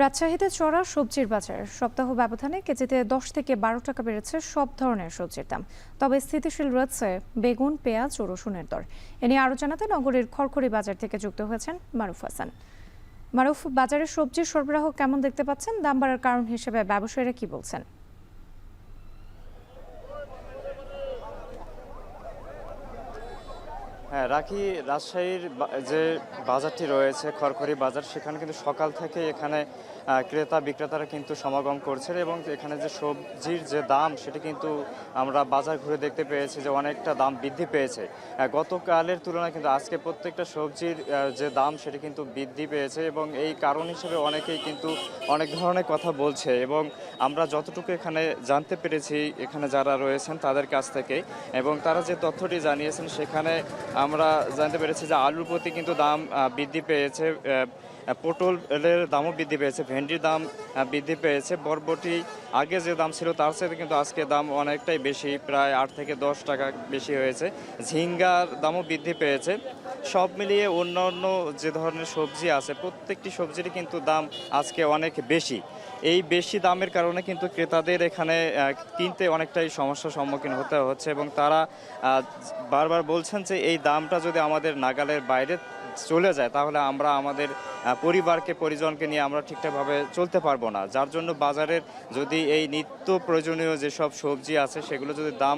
রাজশাহীতে চড়া সবজির বাজার সপ্তাহ ব্যবধানে কেজিতে 10 থেকে 12 টাকা বেড়েছে সব ধরনের সবজির দাম। তবে স্থিতিশীল রয়েছে বেগুন, পেঁয়াজ ও রসুনের দর। এ নিয়ে আরো জানাতে নগরীর খড়খড়ি বাজার থেকে যুক্ত হয়েছেন মারুফ হাসান। মারুফ, বাজারে সবজির সরবরাহ কেমন দেখতে পাচ্ছেন? দাম বাড়ার কারণ হিসেবে ব্যবসায়ীরা কি বলছেন? হ্যাঁ, রাজশাহীর যে বাজারটি রয়েছে খড়খড়ি বাজার, সেখানে কিন্তু সকাল থেকে এখানে ক্রেতা বিক্রেতারা কিন্তু সমাগম করছেন এবং এখানে যে সবজির যে দাম সেটি কিন্তু আমরা বাজার ঘুরে দেখতে পেয়েছি যে অনেকটা দাম বৃদ্ধি পেয়েছে। গতকালের তুলনায় কিন্তু আজকে প্রত্যেকটা সবজির যে দাম সেটি কিন্তু বৃদ্ধি পেয়েছে এবং এই কারণ হিসেবে অনেকেই কিন্তু অনেক ধরনের কথা বলছে এবং আমরা যতটুকু এখানে জানতে পেরেছি এখানে যারা রয়েছেন তাদের কাছ থেকে, এবং তারা যে তথ্যটি জানিয়েছেন সেখানে আমরা জানতে পেরেছি যে আলুর প্রতি কিন্তু দাম বৃদ্ধি পেয়েছে, পটলের দামও বৃদ্ধি পেয়েছে, ভেন্ডির দাম বৃদ্ধি পেয়েছে, বরবটি আগে যে দাম ছিল তার সাথে কিন্তু আজকে দাম অনেকটাই বেশি, প্রায় 8 থেকে 10 টাকা বেশি হয়েছে। ঝিঙ্গার দামও বৃদ্ধি পেয়েছে। সব মিলিয়ে অন্যান্য যে ধরনের সবজি আছে প্রত্যেকটি সবজিরই কিন্তু দাম আজকে অনেক বেশি। এই বেশি দামের কারণে কিন্তু ক্রেতাদের এখানে কিনতে অনেকটাই সমস্যার সম্মুখীন হতে হচ্ছে এবং তারা বারবার বলছেন যে এই দামটা যদি আমাদের নাগালের বাইরে চলে যায় তাহলে আমরা আমাদের পরিজনকে নিয়ে আমরা ঠিকঠাকভাবে চলতে পারবো না। যার জন্য বাজারের যদি এই নিত্য প্রয়োজনীয় যেসব সবজি আছে সেগুলো যদি দাম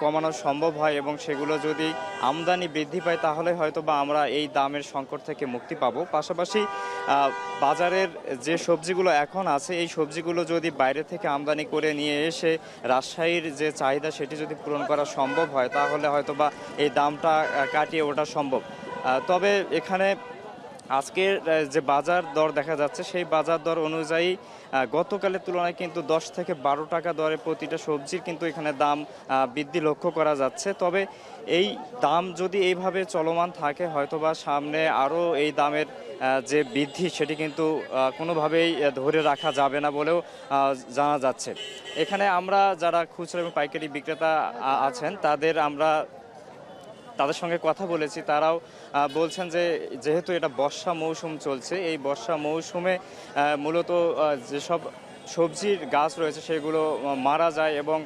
কমানো সম্ভব হয় এবং সেগুলো যদি আমদানি বৃদ্ধি পায় তাহলে হয়তো বা আমরা এই দামের সংকট থেকে মুক্তি পাবো। পাশাপাশি বাজারের যে সবজিগুলো এখন আছে এই সবজিগুলো যদি বাইরে থেকে আমদানি করে নিয়ে এসে রাজশাহীর যে চাহিদা সেটি যদি পূরণ করা সম্ভব হয় তাহলে হয়তো বা এই দামটা কাটিয়ে ওঠা সম্ভব। তবে এখানে আজকের যে বাজার দর দেখা যাচ্ছে সেই বাজার দর অনুযায়ী গতকালের তুলনায় কিন্তু 10 থেকে 12 টাকা দরে প্রতিটা সবজির কিন্তু এখানে দাম বৃদ্ধি লক্ষ্য করা যাচ্ছে। তবে এই দাম যদি এইভাবে চলমান থাকে হয়তোবা সামনে আরও এই দামের যে বৃদ্ধি সেটি কিন্তু কোনোভাবেই ধরে রাখা যাবে না বলেও জানা যাচ্ছে। এখানে আমরা যারা খুচরা এবং পাইকারি বিক্রেতা আছেন তাদের সঙ্গে কথা বলেছি, তারাও বলছেন যে যেহেতু এটা বর্ষা মৌসুম চলছে, এই বর্ষা মৌসুমে মূলত যেসব সবজির গাছ রয়েছে সেগুলো মারা যায় এবং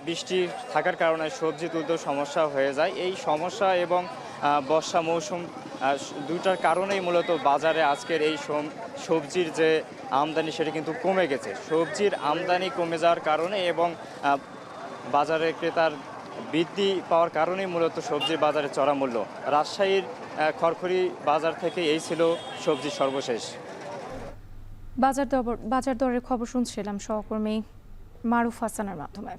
বৃষ্টি থাকার কারণে সবজি তুলতেও সমস্যা হয়ে যায়। এই সমস্যা এবং বর্ষা মৌসুম দুইটার কারণেই মূলত বাজারে আজকের এই সবজির যে আমদানি সেটা কিন্তু কমে গেছে। সবজির আমদানি কমে যাওয়ার কারণে এবং বাজারে ক্রেতার বৃদ্ধি পাওয়ার কারণেই মূলত সবজির বাজারে চড়া মূল্য। রাজশাহীর খড়খড়ি বাজার থেকে এই ছিল সবজির সর্বশেষ। বাজার দরের খবর শুনছিলাম সহকর্মী মারুফ হাসানের মাধ্যমে।